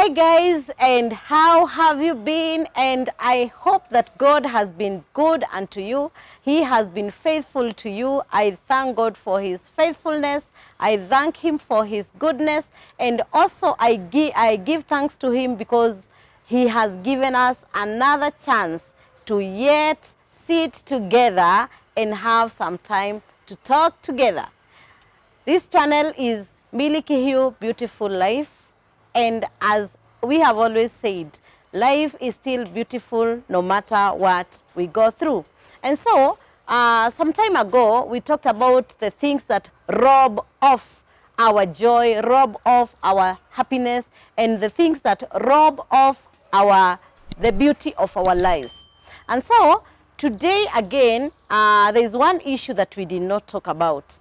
Hi guys, and how have you been? And I hope that God has been good unto you. He has been faithful to you. I thank God for his faithfulness. I thank him for his goodness, and also I give thanks to him because he has given us another chance to yet sit together and have some time to talk together. This channel is Miliki Hill Beautiful Life, and as we have always said, life is still beautiful no matter what we go through. And so, some time ago, we talked about the things that rob off our joy, rob off our happiness, and the things that rob off the beauty of our lives. And so, today again, there is one issue that we did not talk about.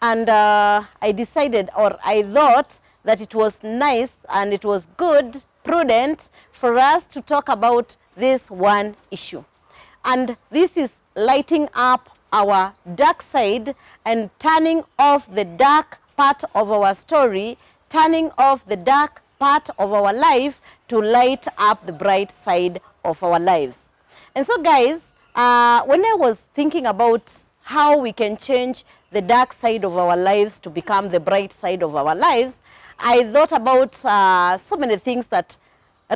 And I decided, or I thought that it was nice and it was good, prudent for us to talk about this one issue. And this is lighting up our dark side and turning off the dark part of our story, turning off the dark part of our life to light up the bright side of our lives. And so guys, when I was thinking about how we can change the dark side of our lives to become the bright side of our lives, I thought about so many things that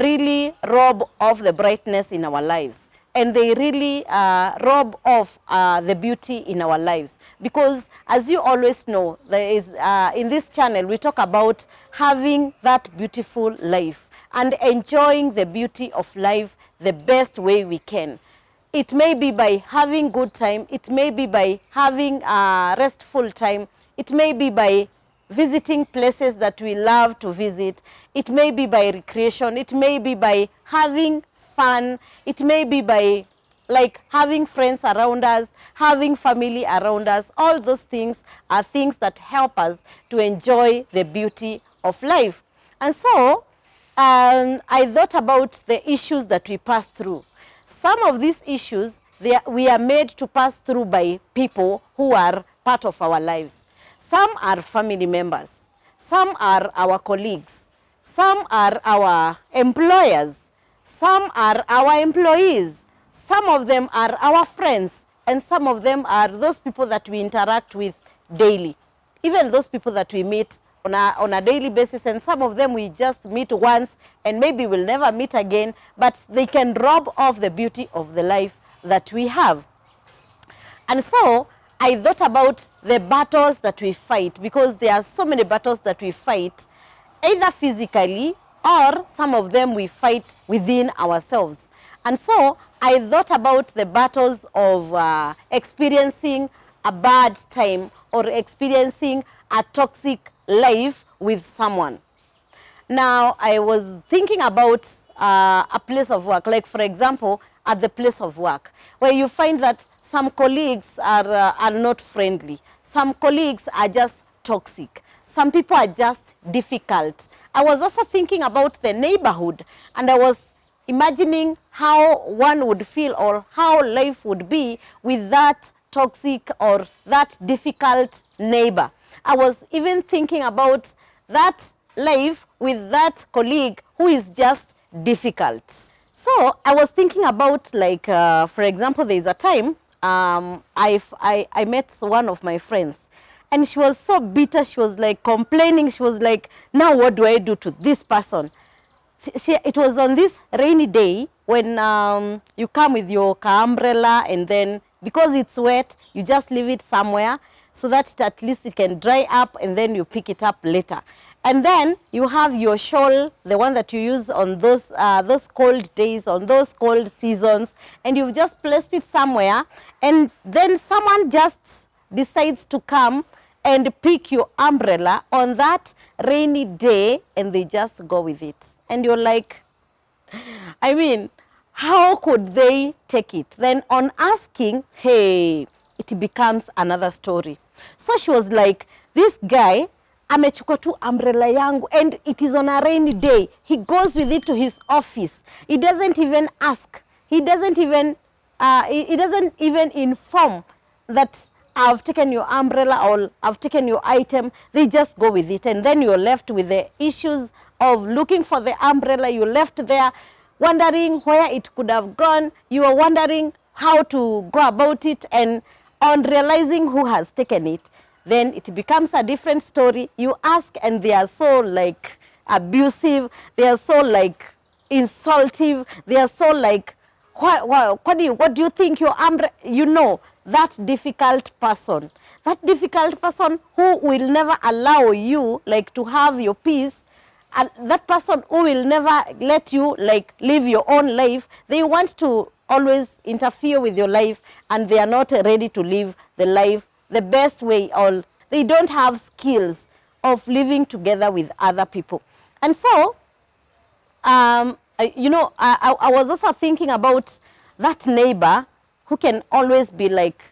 really rob off the brightness in our lives. And they really rob off the beauty in our lives. Because as you always know, there is, in this channel, we talk about having that beautiful life and enjoying the beauty of life the best way we can. It may be by having good time, it may be by having restful time, it may be by visiting places that we love to visit, it may be by recreation, it may be by having fun, it may be by like having friends around us, having family around us. All those things are things that help us to enjoy the beauty of life. And so I thought about the issues that we pass through. Some of these issues, we are made to pass through by people who are part of our lives. Some are family members. Some are our colleagues. Some are our employers. Some are our employees. Some of them are our friends. And some of them are those people that we interact with daily. Even those people that we meet on a daily basis, and some of them we just meet once and maybe we'll never meet again, but they can rob off the beauty of the life that we have. And so I thought about the battles that we fight, because there are so many battles that we fight, either physically or some of them we fight within ourselves. And so I thought about the battles of experiencing a bad time or experiencing a toxic life with someone. Now, I was thinking about a place of work, like for example, at the place of work, where you find that some colleagues are not friendly. Some colleagues are just toxic. Some people are just difficult. I was also thinking about the neighborhood, and I was imagining how one would feel or how life would be with that toxic or that difficult neighbor. I was even thinking about that life with that colleague who is just difficult. So I was thinking about, like, for example, there is a time I met one of my friends, and she was so bitter. She was like complaining. She was like, now what do I do to this person? It was on this rainy day when you come with your umbrella, and then because it's wet, you just leave it somewhere so that at least it can dry up, and then you pick it up later. And then you have your shawl, the one that you use on those cold days, on those cold seasons, and you've just placed it somewhere, and then someone just decides to come and pick your umbrella on that rainy day, and they just go with it. And you're like, I mean, how could they take it? Then on asking, hey, it becomes another story. So she was like, this guy amechukua tu umbrella yangu, and it is on a rainy day. He goes with it to his office. He doesn't even ask. He doesn't even inform that I've taken your umbrella or I've taken your item. They just go with it, and then you're left with the issues of looking for the umbrella. You left there, wondering where it could have gone. You were wondering how to go about it, and on realizing who has taken it, then it becomes a different story. You ask and they are so like abusive, they are so like insultive, they are so like, what do you think your you know, that difficult person who will never allow you like to have your peace, and that person who will never let you like live your own life. They want to always interfere with your life, and they are not ready to live the life the best way, or they don't have skills of living together with other people. And so you know, I was also thinking about that neighbor who can always be like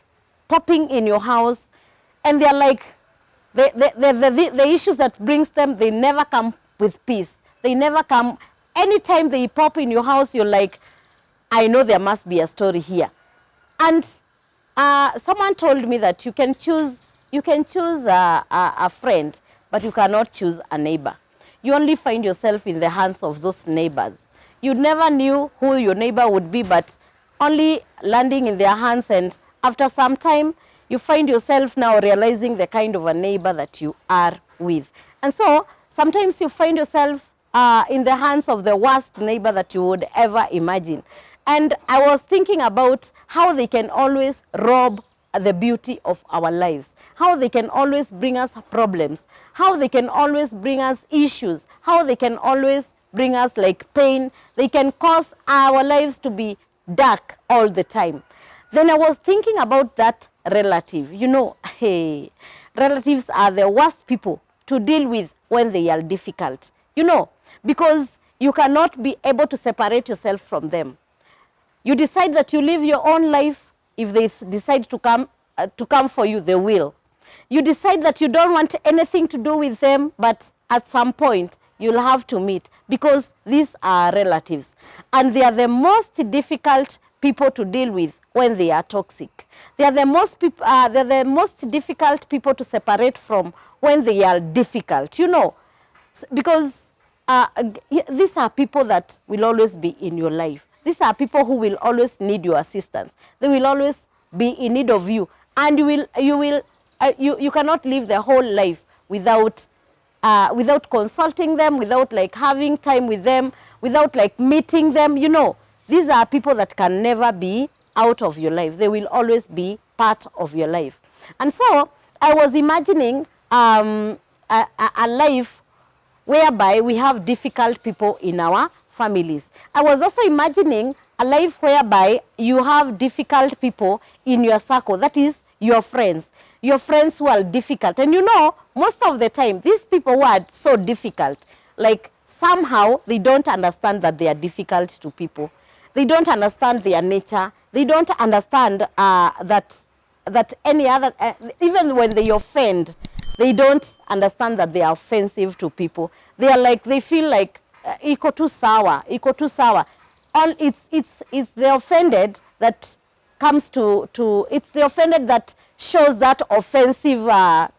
popping in your house, and they're like, the issues that brings them, they never come with peace. They never come. Anytime they pop in your house, you're like, I know there must be a story here. And someone told me that you can choose a friend, but you cannot choose a neighbor. You only find yourself in the hands of those neighbors. You never knew who your neighbor would be, but only landing in their hands, and after some time, you find yourself now realizing the kind of a neighbor that you are with. And so sometimes you find yourself in the hands of the worst neighbor that you would ever imagine. And I was thinking about how they can always rob the beauty of our lives, how they can always bring us problems, how they can always bring us issues, how they can always bring us like pain. They can cause our lives to be dark all the time. Then I was thinking about that relative. You know, hey, relatives are the worst people to deal with when they are difficult. You know, because you cannot be able to separate yourself from them. You decide that you live your own life. If they decide to come for you, they will. You decide that you don't want anything to do with them, but at some point you'll have to meet, because these are relatives, and they are the most difficult people to deal with when they are toxic. They are the most difficult people to separate from when they are difficult. You know, because these are people that will always be in your life. These are people who will always need your assistance. They will always be in need of you, and you cannot live the whole life without consulting them, without like having time with them, without like meeting them. You know, these are people that can never be out of your life. They will always be part of your life. And so I was imagining a life whereby we have difficult people in our families. I was also imagining a life whereby you have difficult people in your circle, that is your friends who are difficult. And you know, most of the time, these people who are so difficult, like somehow they don't understand that they are difficult to people. They don't understand their nature. They don't understand that any other, even when they offend, they don't understand that they are offensive to people. They are like, they feel like, iko tu sawa. All it's the offended that comes to it's the offended that shows that offensive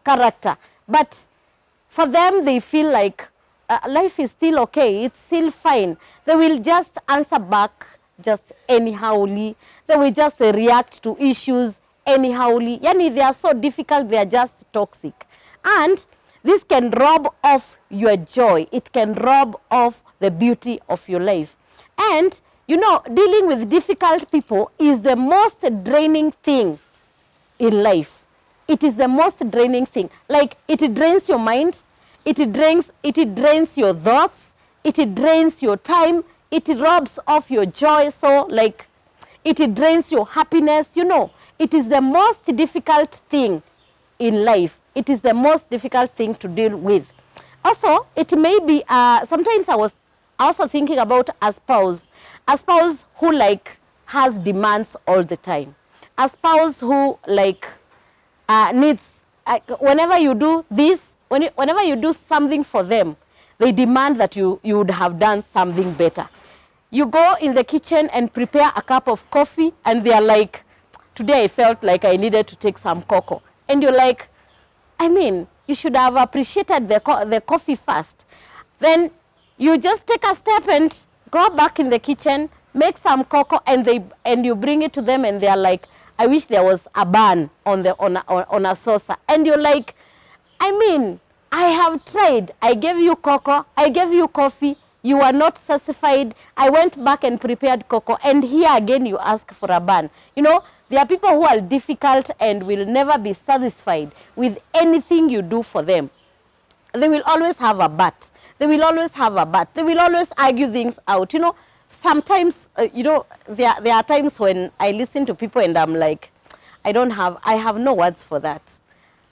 character. But for them, they feel like life is still okay, it's still fine. They will just answer back just anyhowly. They will just react to issues anyhowly. Yani, they are so difficult, they are just toxic. And this can rob off your joy. It can rob off the beauty of your life. And, you know, dealing with difficult people is the most draining thing in life. It is the most draining thing. Like, it drains your mind. It drains your thoughts. It drains your time. It robs off your joy. So, like, it drains your happiness. You know, it is the most difficult thing in life. It is the most difficult thing to deal with. Also, it may be, sometimes I was also thinking about a spouse who like has demands all the time. A spouse who like needs, whenever you do this, whenever you do something for them, they demand that you would have done something better. You go in the kitchen and prepare a cup of coffee, and they are like, today I felt like I needed to take some cocoa. And you're like, I mean, you should have appreciated the coffee first. Then You just take a step and go back in the kitchen, make some cocoa, and you bring it to them, and they're like, I wish there was a bun on a saucer. And you're like, I mean, I have tried. I gave you cocoa, I gave you coffee, you are not satisfied. I went back and prepared cocoa, and here again you ask for a bun. You know, there are people who are difficult and will never be satisfied with anything you do for them. They will always have a but. They will always have a but. They will always argue things out. You know, sometimes, you know, there are times when I listen to people and I'm like, I have no words for that.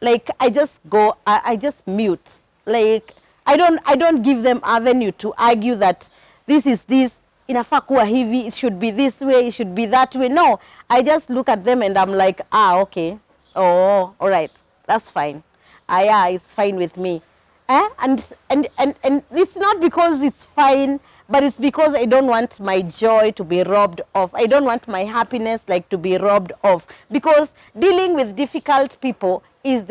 Like, I just go, I just mute. Like, I don't give them avenue to argue that this is this, inafaa kuwa hivi, it should be this way, it should be that way. No, I just look at them and I'm like, okay. Oh, all right, that's fine. Yeah, it's fine with me. And it's not because it's fine, but it's because I don't want my joy to be robbed of. I don't want my happiness like to be robbed of. Because dealing with difficult people is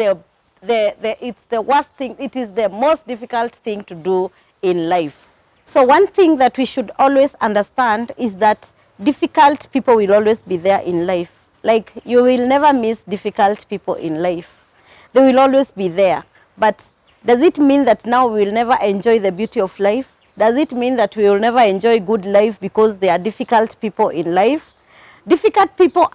it's the worst thing. It is the most difficult thing to do in life. So one thing that we should always understand is that difficult people will always be there in life. Like, you will never miss difficult people in life. They will always be there. But does it mean that now we will never enjoy the beauty of life? Does it mean that we will never enjoy good life because there are difficult people in life? Difficult people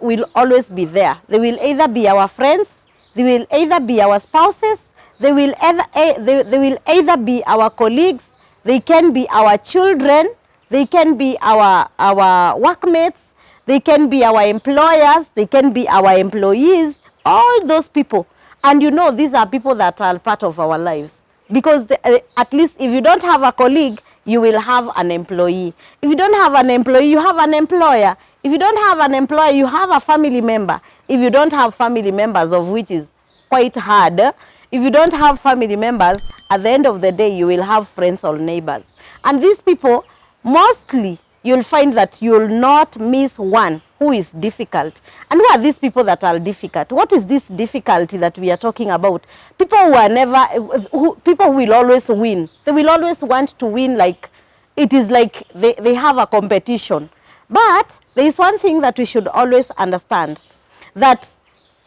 will always be there. They will either be our friends, they will either be our spouses, they will either be our colleagues, they can be our children, they can be our workmates, they can be our employers, they can be our employees, all those people. And you know, these are people that are part of our lives. Because at least if you don't have a colleague, you will have an employee. If you don't have an employee, you have an employer. If you don't have an employer, you have a family member. If you don't have family members, of which is quite hard, if you don't have family members, at the end of the day, you will have friends or neighbors. And these people, mostly, you'll find that you'll not miss one who is difficult. And who are these people that are difficult? What is this difficulty that we are talking about? People who are people who will always win. They will always want to win, like it is like they have a competition. But there is one thing that we should always understand, that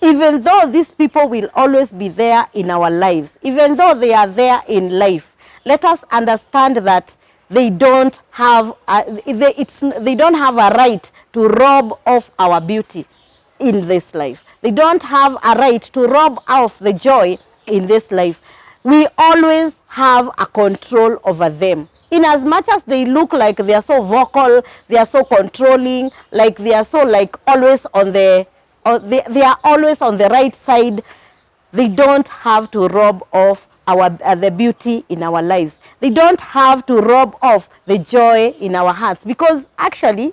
even though these people will always be there in our lives, even though they are there in life, let us understand that they don't have they don't have a right to rob of our beauty in this life. They don't have a right to rob of the joy in this life. We always have a control over them. In as much as they look like they are so vocal, they are so controlling, like they are so like always on they are always on the right side, they don't have to rob off the beauty in our lives. They don't have to rob off the joy in our hearts, because actually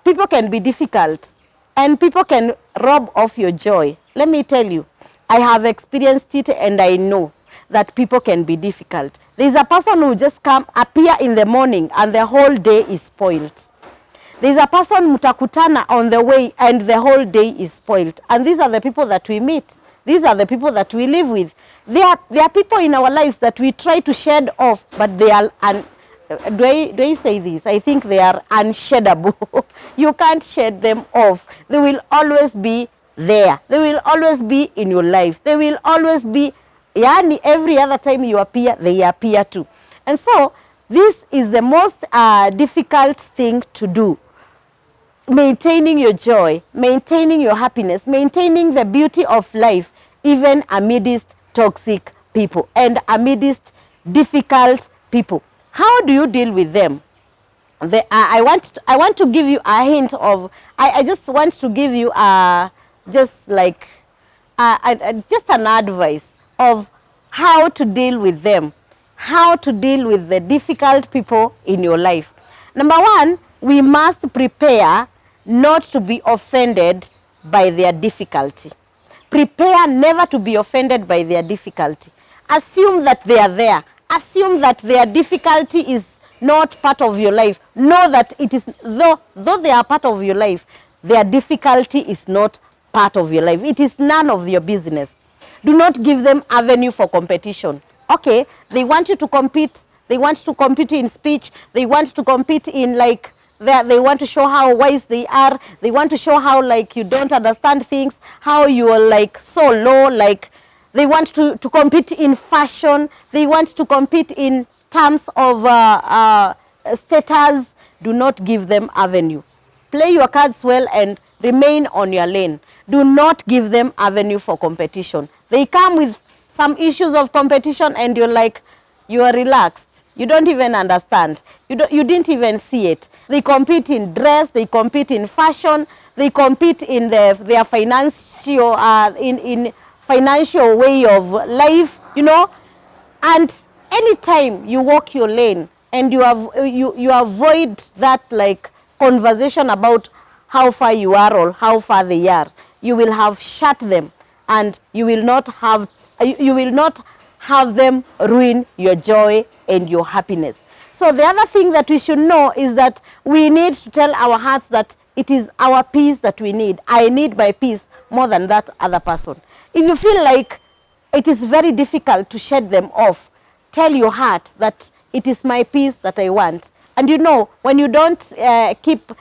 people can be difficult and people can rob off your joy. Let me tell you, I have experienced it and I know that people can be difficult. There is a person who just appear in the morning and the whole day is spoiled. There is a person mutakutana on the way and the whole day is spoiled. And these are the people that we meet. These are the people that we live with. There are people in our lives that we try to shed off, but they are, do I say this? I think they are unsheddable. You can't shed them off. They will always be there. They will always be in your life. They will always be, yani every other time you appear, they appear too. And so, this is the most difficult thing to do. Maintaining your joy, maintaining your happiness, maintaining the beauty of life, even amidst toxic people and amidst difficult people. How do you deal with them? I want to give you a hint of, I just want to give you just like just an advice of how to deal with them, how to deal with the difficult people in your life. Number one, we must prepare not to be offended by their difficulty. Prepare never to be offended by their difficulty. Assume that they are there. Assume that their difficulty is not part of your life. Know that it is, though they are part of your life, their difficulty is not part of your life. It is none of your business. Do not give them avenue for competition. Okay, they want you to compete They want to compete in speech. They want to compete in like, they want to show how wise they are. They want to show how like you don't understand things, how you are like so low. Like they want to compete in fashion. They want to compete in terms of status. Do not give them avenue. Play your cards well and remain on your lane. Do not give them avenue for competition. They come with some issues of competition and you're like, you are relaxed. You don't even understand. You didn't even see it. They compete in dress, they compete in fashion, they compete in their financial in financial way of life, you know. And anytime you walk your lane and you avoid that like conversation about how far you are or how far they are, you will have shut them, and you will not have them ruin your joy and your happiness. So the other thing that we should know is that we need to tell our hearts that it is our peace that we need. I need my peace more than that other person. If you feel like it is very difficult to shed them off, tell your heart that it is my peace that I want. And you know, when you don't keep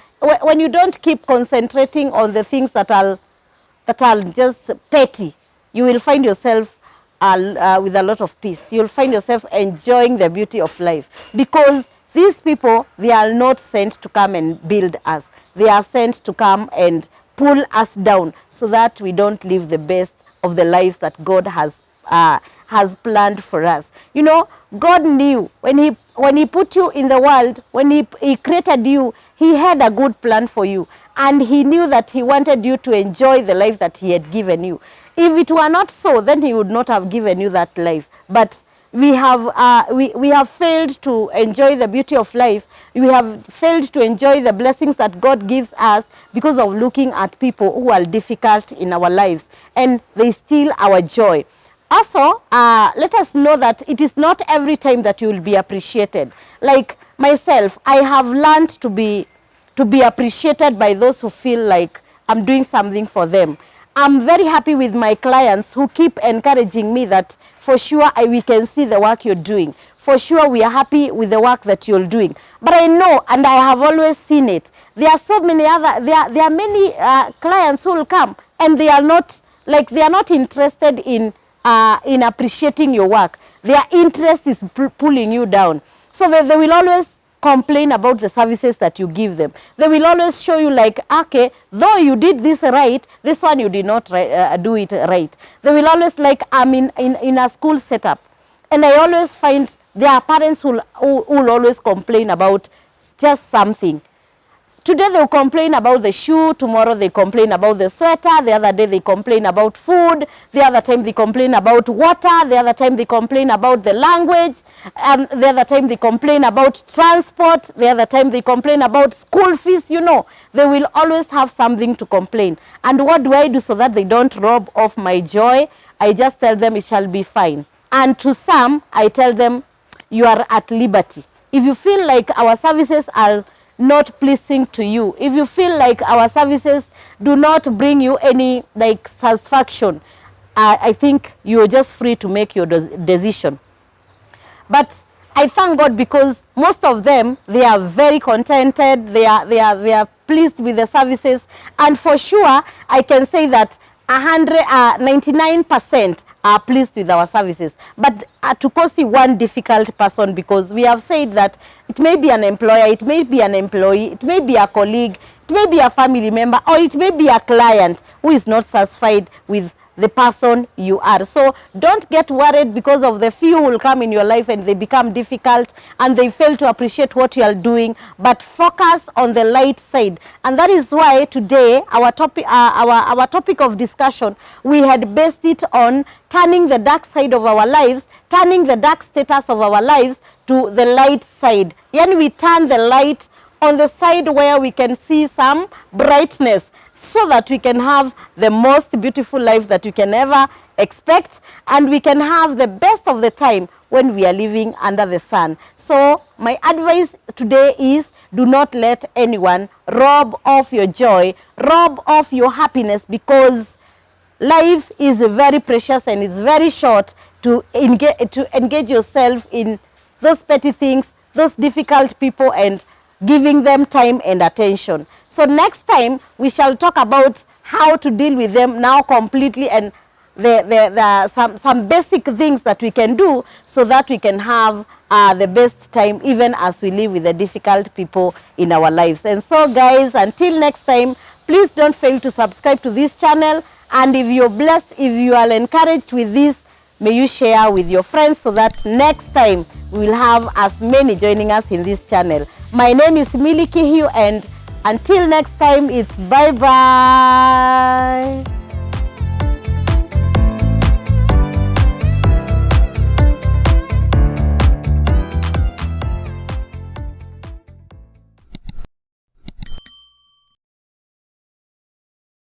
concentrating on the things that are just petty, you will find yourself with a lot of peace. You'll find yourself enjoying the beauty of life, because these people, they are not sent to come and build us. They are sent to come and pull us down so that we don't live the best of the lives that God has planned for us. You know, God knew when he put you in the world, when he created you, he had a good plan for you, and he knew that he wanted you to enjoy the life that he had given you. If it were not so, then he would not have given you that life. But we have failed to enjoy the beauty of life. We have failed to enjoy the blessings that God gives us because of looking at people who are difficult in our lives, and they steal our joy. Also, let us know that it is not every time that you will be appreciated. Like myself, I have learned to be appreciated by those who feel like I'm doing something for them. I'm very happy with my clients who keep encouraging me that for sure we can see the work you're doing. For sure we are happy with the work that you're doing. But I know, and I have always seen it, there are so many there are many clients who will come and they are not interested in appreciating your work. Their interest is pulling you down. So they will always complain about the services that you give them. They will always show you like, okay, though you did this right, this one you did not do it right. They will always like, I'm in a school setup, and I always find there are parents who will always complain about just something. Today they'll complain about the shoe, tomorrow they complain about the sweater, the other day they complain about food, the other time they complain about water, the other time they complain about the language, and the other time they complain about transport, the other time they complain about school fees. You know, they will always have something to complain. And what do I do so that they don't rob off my joy? I just tell them it shall be fine. And to some, I tell them, you are at liberty. If you feel like our services are not pleasing to you, if you feel like our services do not bring you any like satisfaction, I think you're just free to make your decision. But I thank God, because most of them, they are very contented, they are pleased with the services, and for sure I can say that 99% are pleased with our services. But to see one difficult person, because we have said that it may be an employer, it may be an employee, it may be a colleague, it may be a family member, or it may be a client who is not satisfied with the person you are. So don't get worried because of the few who will come in your life and they become difficult and they fail to appreciate what you are doing, but focus on the light side. And that is why today our topic of discussion, we had based it on turning the dark side of our lives, turning the dark status of our lives to the light side. And we turn the light on the side where we can see some brightness, so that we can have the most beautiful life that we can ever expect, and we can have the best of the time when we are living under the sun. So my advice today is, do not let anyone rob off your joy, rob off your happiness, because life is very precious and it's very short to engage yourself in those petty things, those difficult people, and giving them time and attention. So next time we shall talk about how to deal with them now completely, and some basic things that we can do so that we can have the best time even as we live with the difficult people in our lives. And so guys, until next time, please don't fail to subscribe to this channel, and if you're blessed, if you are encouraged with this, may you share with your friends so that next time we will have as many joining us in this channel. My name is Millie Kihiu, and until next time, it's bye-bye.